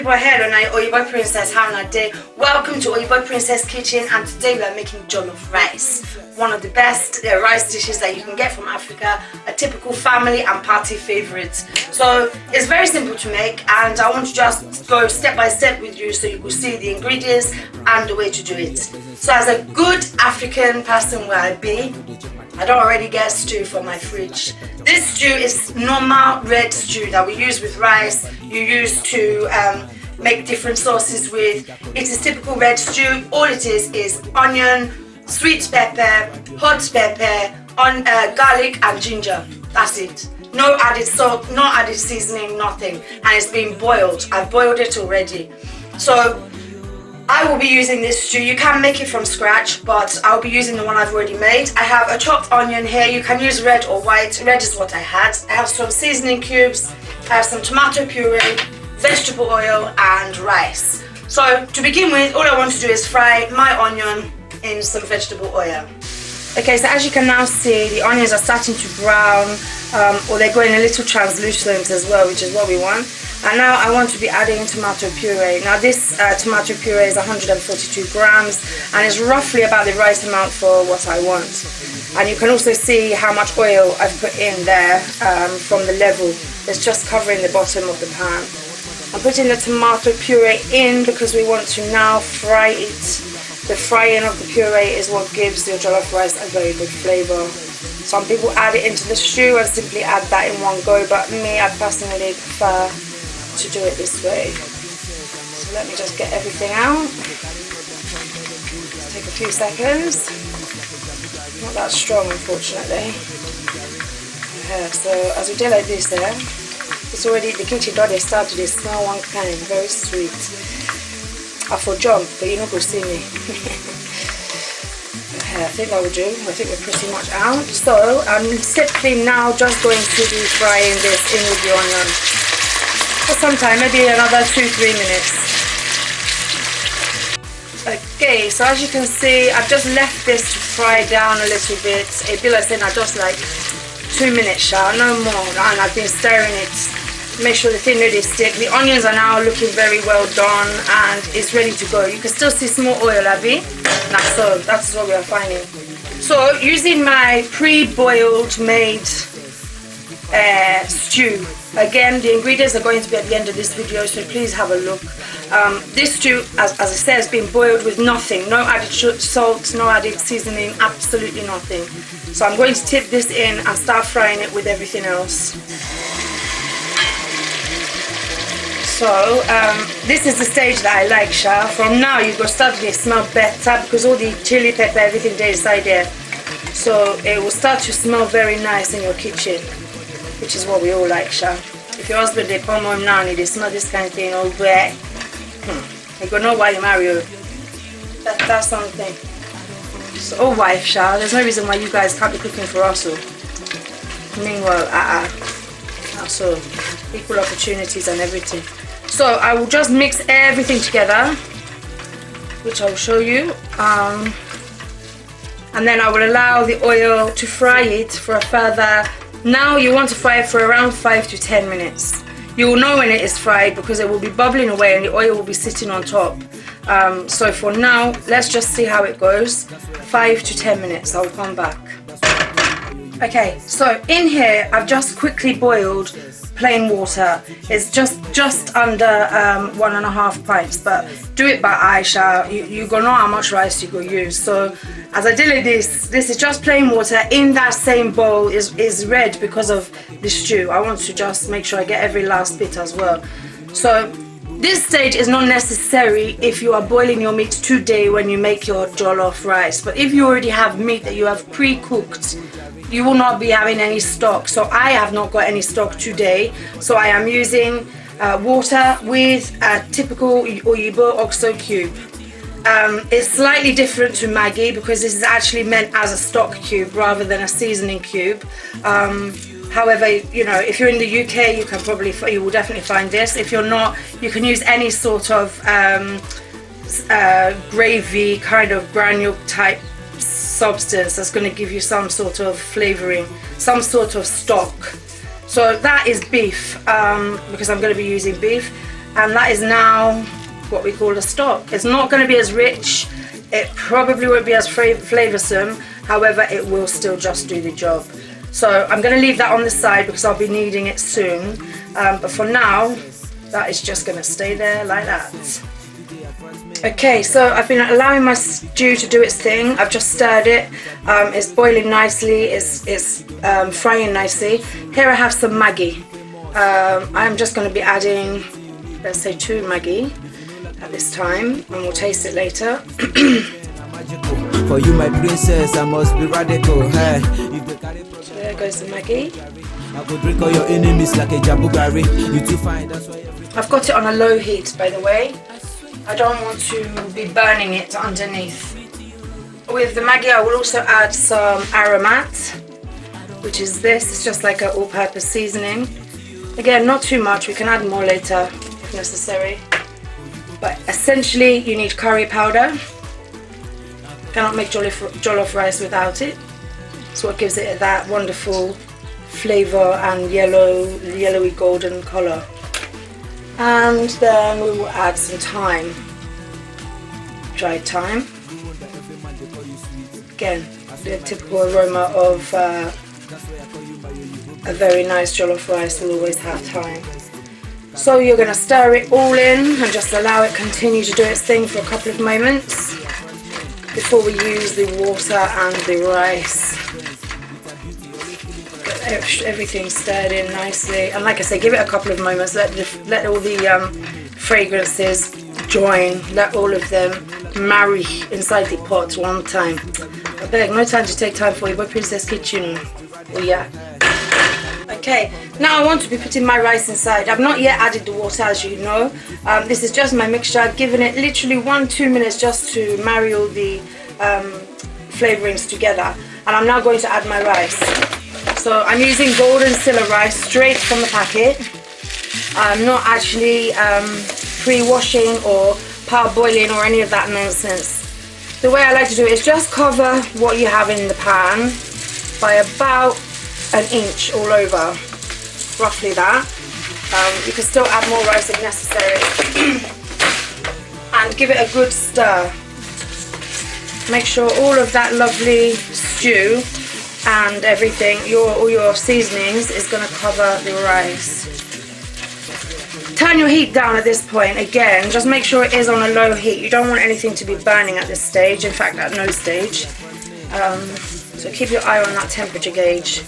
people ahead on our Oyinbo Princess having a day. Welcome to Oyinbo Princess Kitchen, and today we are making jollof rice. One of the best rice dishes that you can get from Africa, a typical family and party favorite. So it's very simple to make, and I want to just go step by step with you so you will see the ingredients and the way to do it. So as a good African person where I be, I don't already get stew from my fridge. This stew is normal red stew that we use with rice. You use to make different sauces with. It is typical red stew. All it is onion, sweet pepper, hot pepper, garlic and ginger. That's it. No added salt, no added seasoning, nothing. And it's been boiled. I've boiled it already. So I will be using this stew. You can make it from scratch, but I'll be using the one I've already made. I have a chopped onion here. You can use red or white. Red is what I had. I have some seasoning cubes. I have some tomato puree, vegetable oil and rice. So to begin with, all I want to do is fry my onion in some vegetable oil. Okay, so as you can now see, the onions are starting to brown, or they're going a little translucent as well, which is what we want. And now I want to be adding tomato puree. Now this tomato puree is 142 grams and is roughly about the right amount for what I want. And you can also see how much oil I've put in there from the level. It's just covering the bottom of the pan. I'm putting the tomato puree in because we want to now fry it. The frying of the puree is what gives your jollof rice a very good flavour. Some people add it into the stew and simply add that in one go, but me, I personally prefer to do it this way. So let me just get everything out. Take a few seconds. Not that strong, unfortunately. Yeah, so as we do like this there, it's already, the kimchi done, they started, they smell one kind, very sweet. I for jump, but you're not going to see me. I think that will do. I think we're pretty much out. So I'm simply now just going to be frying this in with the onion for some time, maybe another 2-3 minutes. Okay, so as you can see, I've just left this to fry down a little bit. A bit like saying I just like 2 minutes, no more. And I've been stirring it. Make sure the thing really stick. The onions are now looking very well done and it's ready to go. You can still see small oil, Abby. So that's what we are finding. So using my pre-boiled made stew. Again, the ingredients are going to be at the end of this video, so please have a look. This stew, as I said, has been boiled with nothing. No added salt, no added seasoning, absolutely nothing. So I'm going to tip this in and start frying it with everything else. So this is the stage that I like, Sha. From now you go start to smell better because all the chili pepper, everything there inside there. So it will start to smell very nice in your kitchen, which is what we all like, Sha. If your husband they come home now and they smell this kind of thing over there, you go know why you marry her. That's something. So oh wife, Sha, there's no reason why you guys can't be cooking for us. Meanwhile, so equal opportunities and everything. So I will just mix everything together, which I will show you, and then I will allow the oil to fry it for a further. Now you want to fry it for around 5 to 10 minutes. You will know when it is fried because it will be bubbling away and the oil will be sitting on top. So for now, let's just see how it goes. 5 to 10 minutes, I'll come back. Okay, so in here I've just quickly boiled plain water. It's just under 1.5 pints, but do it by eye, Sha. You gonna know how much rice you go use. So as I did this is just plain water. In that same bowl is red because of the stew. I want to just make sure I get every last bit as well. So this stage is not necessary if you are boiling your meat today when you make your jollof rice, but if you already have meat that you have pre-cooked, you will not be having any stock. So I have not got any stock today, so I am using water with a typical Oyinbo OXO cube. It's slightly different to Maggi because this is actually meant as a stock cube rather than a seasoning cube. However, you know, if you're in the UK, you will definitely find this. If you're not, you can use any sort of gravy kind of granule type substance that's going to give you some sort of flavoring, some sort of stock. So that is beef, because I'm going to be using beef. And that is now what we call a stock. It's not going to be as rich, it probably won't be as flavoursome, however it will still just do the job. So I'm going to leave that on the side because I'll be needing it soon, but for now that is just going to stay there like that. Okay, so I've been allowing my stew to do its thing. I've just stirred it. It's boiling nicely, it's frying nicely. Here I have some Maggi. I'm just going to be adding, let's say 2 Maggi at this time, and we'll taste it later. For you, my princess, I must be radical. Hey. So there goes the Maggi. I could drink all your enemies like a jabugari. You too fine, that's why I've got it on a low heat, by the way. I don't want to be burning it underneath. With the Maggi, I will also add some aromat, which is this. It's just like an all-purpose seasoning. Again, not too much. We can add more later if necessary. But essentially, you need curry powder. Cannot make jollof rice without it. It's what gives it that wonderful flavour and yellowy golden colour. And then we will add some thyme, dried thyme. Again, the typical aroma of a very nice jollof rice will always have thyme. So you're going to stir it all in and just allow it continue to do its thing for a couple of moments before we use the water and the rice. Get everything stirred in nicely, and like I say, give it a couple of moments. Let all the fragrances join. Let all of them marry inside the pot one time. I beg, no time to take time for Oyinbo Princess Kitchen. Oh yeah. Okay, now I want to be putting my rice inside. I've not yet added the water, as you know. This is just my mixture. I've given it literally 1-2 minutes just to marry all the flavourings together. And I'm now going to add my rice. So I'm using golden Silla rice straight from the packet. I'm not actually pre-washing or parboiling or any of that nonsense. The way I like to do it is just cover what you have in the pan by about 1 inch all over, roughly that. You can still add more rice if necessary. And give it a good stir. Make sure all of that lovely stew and everything, all your seasonings is going to cover the rice. Turn your heat down at this point. Again, just make sure it is on a low heat. You don't want anything to be burning at this stage, in fact at no stage. So keep your eye on that temperature gauge.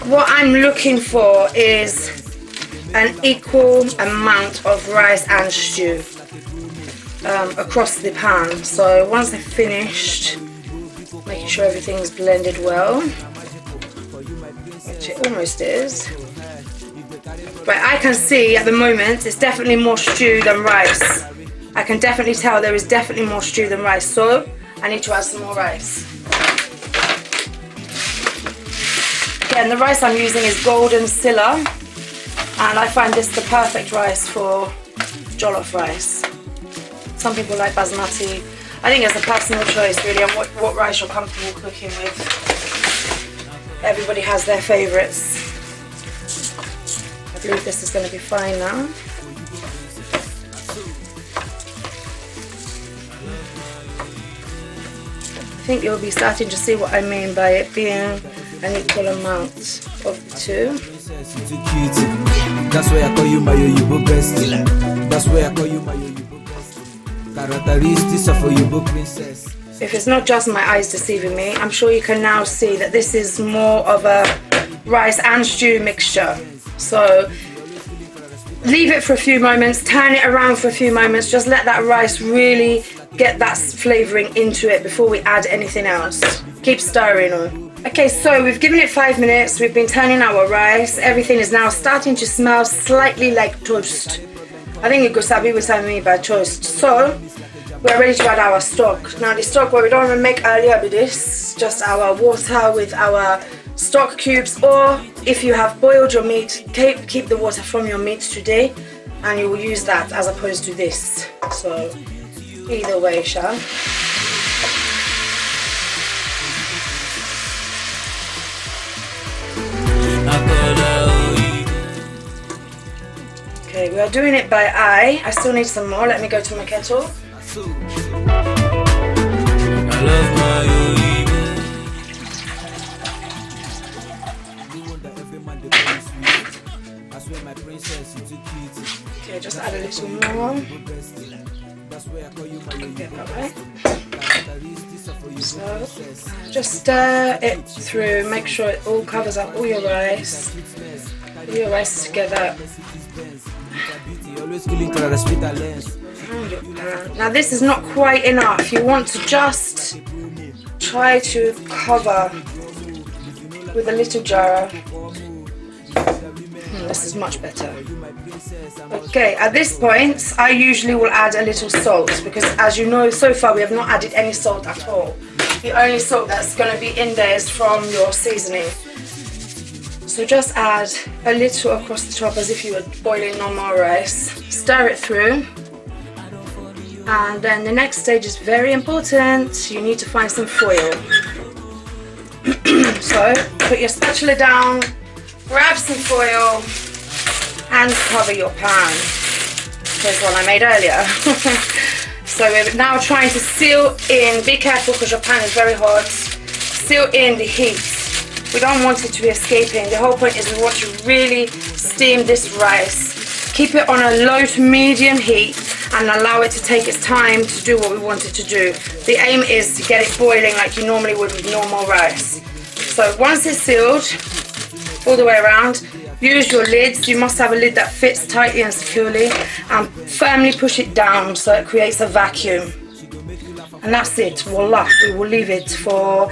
What I'm looking for is an equal amount of rice and stew across the pan. So once they're finished, making sure everything's blended well, which it almost is. But I can see at the moment it's definitely more stew than rice. I can definitely tell there is definitely more stew than rice, so I need to add some more rice. Again, the rice I'm using is golden Silla, and I find this the perfect rice for jollof rice. Some people like basmati. I think it's a personal choice really on what rice you're comfortable cooking with. Everybody has their favourites. I believe this is going to be fine now. I think you'll be starting to see what I mean by it being an equal amount of the two. That's why I call you my Oyinbo best. That's why I call you my Oyinbo best. Characteristics of Oyinbo princess. If it's not just my eyes deceiving me, I'm sure you can now see that this is more of a rice and stew mixture. So leave it for a few moments, turn it around for a few moments, just let that rice really get that flavouring into it before we add anything else. Keep stirring on. Okay, so we've given it 5 minutes, we've been turning our rice, everything is now starting to smell slightly like toast. I think it goes sabi with me by toast. So we're ready to add our stock. Now the stock, what we don't want to make earlier with this, just our water with our stock cubes, or if you have boiled your meat, keep the water from your meat today and you will use that as opposed to this. So either way, Sha. Okay, Okay, we are doing it by eye. I still need some more. Let me go to my kettle. I love my Oyinbo. I swear my princess, you too cute. Okay, just add a little more. So, just stir it through. Make sure it all covers up all your rice. All your rice together. Now this is not quite enough. You want to just try to cover with a little jar. This is much better. Okay, at this point I usually will add a little salt, because as you know, so far we have not added any salt at all. The only salt that's going to be in there is from your seasoning. So just add a little across the top as if you were boiling normal rice. Stir it through. And then the next stage is very important. You need to find some foil. So put your spatula down, grab some foil and cover your pan. Here's one I made earlier. So we're now trying to seal in. Be careful because your pan is very hot. Seal in the heat. We don't want it to be escaping. The whole point is we want to really steam this rice. Keep it on a low to medium heat and allow it to take its time to do what we want it to do. The aim is to get it boiling like you normally would with normal rice. So once it's sealed all the way around, use your lids. You must have a lid that fits tightly and securely, and firmly push it down so it creates a vacuum. And that's it, voila. We will leave it for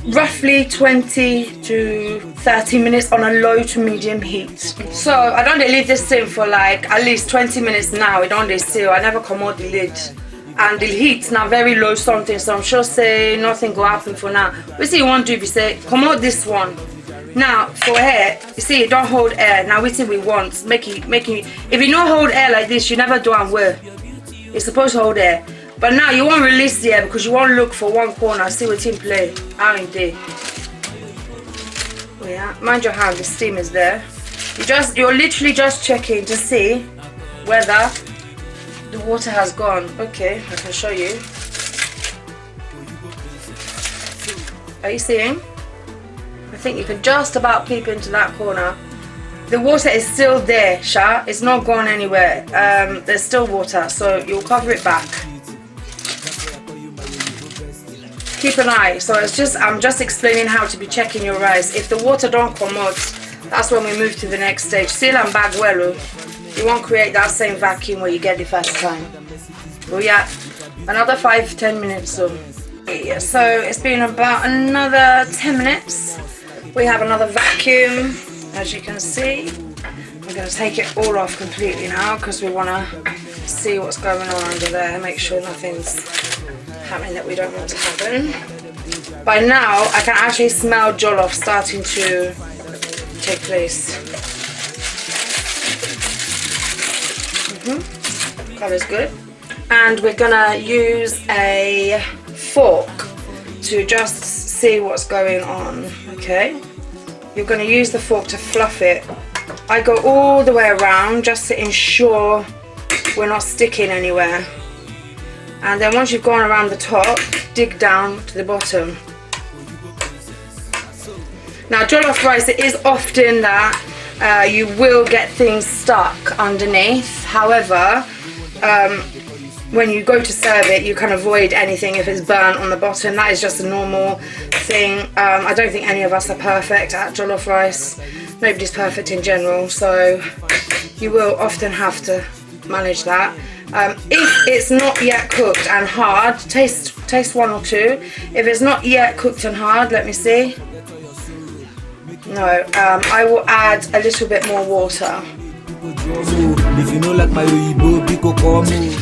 roughly 20 to 30 minutes on a low to medium heat. So I don't leave this thing for like at least 20 minutes now. I don't seal. I never come out the lid. And the heat's now very low something, so I'm sure say nothing will happen for now. We see you want to do, we say come out this one. Now for air, you see you don't hold air. Now we see we want make it if you don't hold air like this, you never do and well. You're supposed to hold air. But now you won't release the air because you won't look for one corner, see what team play. How in day. Oh yeah, mind your hand, the steam is there. You're literally just checking to see whether the water has gone. Okay, I can show you. Are you seeing? I think you can just about peep into that corner. The water is still there, Sha. It's not gone anywhere. There's still water, so you'll cover it back. Keep an eye. So I'm just explaining how to be checking your rice. If the water don't come out, that's when we move to the next stage. Seal and bag well. You won't create that same vacuum where you get the first time. Oh yeah, another 5-10 minutes. So it's been about another 10 minutes. We have another vacuum, as you can see. We're going to take it all off completely now because we want to see what's going on under there. Make sure nothing's happening that we don't want to happen. By now, I can actually smell jollof starting to take place. Color's good. And we're gonna use a fork to just see what's going on. Okay, you're gonna use the fork to fluff it. I go all the way around just to ensure we're not sticking anywhere. And then once you've gone around the top, dig down to the bottom. Now jollof rice, it is often that you will get things stuck underneath. However, when you go to serve it, you can avoid anything if it's burnt on the bottom. That is just a normal thing. I don't think any of us are perfect at jollof rice. Nobody's perfect in general, so you will often have to manage that. If it's not yet cooked and hard, taste one or two. If it's not yet cooked and hard, let me see. No, I will add a little bit more water. If you know like my Oyinbo, Biko call me.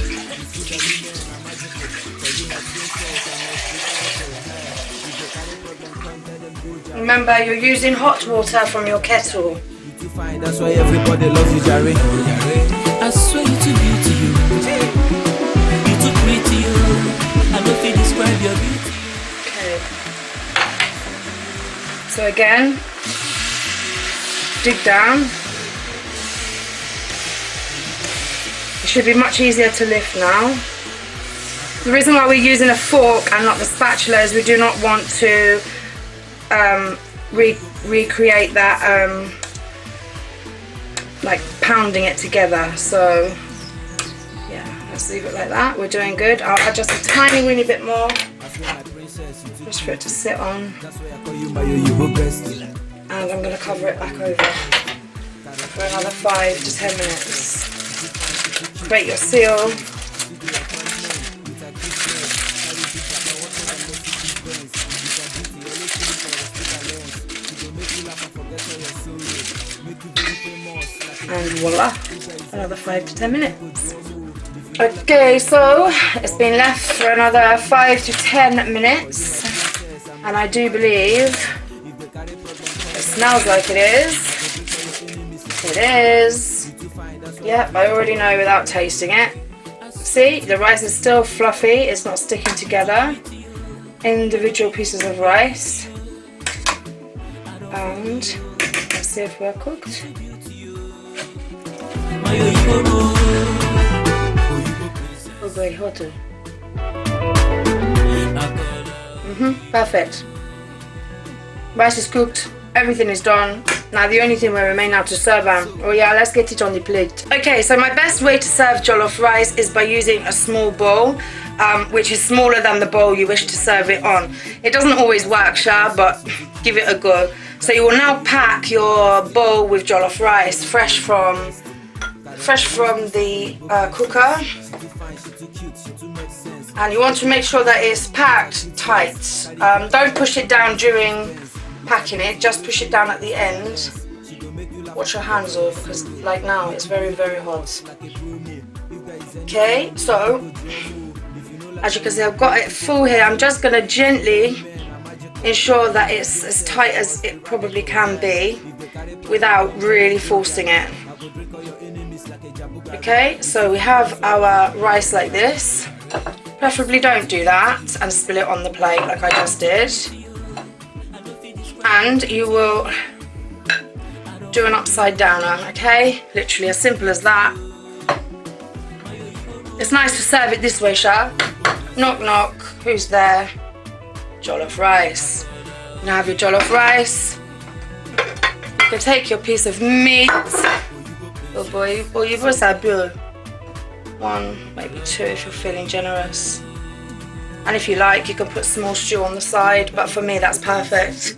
Remember, you're using hot water from your kettle. That's why everybody loves you, Jerry. I swear you too beauty, you too pretty, I don't feel describe your beauty. Okay. So again, dig down. should be much easier to lift now. The reason why we're using a fork and not the spatula is we do not want to recreate that like pounding it together. So yeah, let's leave it like that. We're doing good. I'll adjust a tiny weeny bit more just for it to sit on, and I'm going to cover it back over for another 5 to 10 minutes. Create your seal. And voila, another 5 to 10 minutes. Okay, so it's been left for another 5 to 10 minutes, and I do believe it smells like it is. It is. Yep, I already know without tasting it. See, the rice is still fluffy, it's not sticking together. Individual pieces of rice. And let's see if we're cooked. Oh boy, hot. Perfect. Rice is cooked, everything is done. Now the only thing will remain now to serve them. Oh yeah, let's get it on the plate. Okay, so my best way to serve jollof rice is by using a small bowl, which is smaller than the bowl you wish to serve it on. It doesn't always work, Sha, but give it a go. So you will now pack your bowl with jollof rice fresh from the cooker, and you want to make sure that it's packed tight. Don't push it down during packing it, just push it down at the end. Wash your hands off, because like now it's very, very hot. Okay, so as you can see, I've got it full here. I'm just going to gently ensure that it's as tight as it probably can be without really forcing it. Okay, so we have our rice like this. Preferably don't do that and spill it on the plate like I just did. And you will do an upside downer, okay? Literally as simple as that. It's nice to serve it this way, Sha. Knock knock, who's there? Jollof rice. Now have your jollof rice. You can take your piece of meat. Oh boy, you both are good. 1, maybe 2 if you're feeling generous. And if you like, you can put small stew on the side, but for me that's perfect.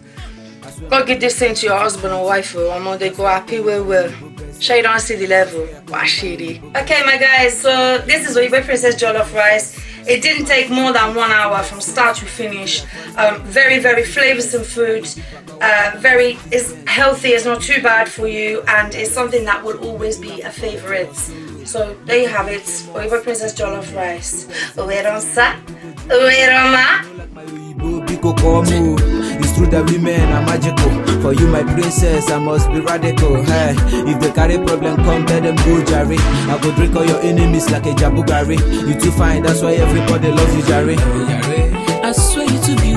Go give this thing to your husband or wife, or they go happy will. Sure you don't see the level. Washiri. Okay my guys, so this is Oyinbo Princess Jollof Rice. It didn't take more than 1 hour from start to finish. Very, very flavoursome food. Very is healthy, it's not too bad for you, and it's something that will always be a favourite. So there you have it, Oyinbo Princess Jollof Rice. It's true that women are magical. For you, my princess, I must be radical. Hey, if they carry problem, come tell them go Jerry. I go drink all your enemies like a jabugari. You too fine, that's why everybody loves you, Jerry. I swear you to be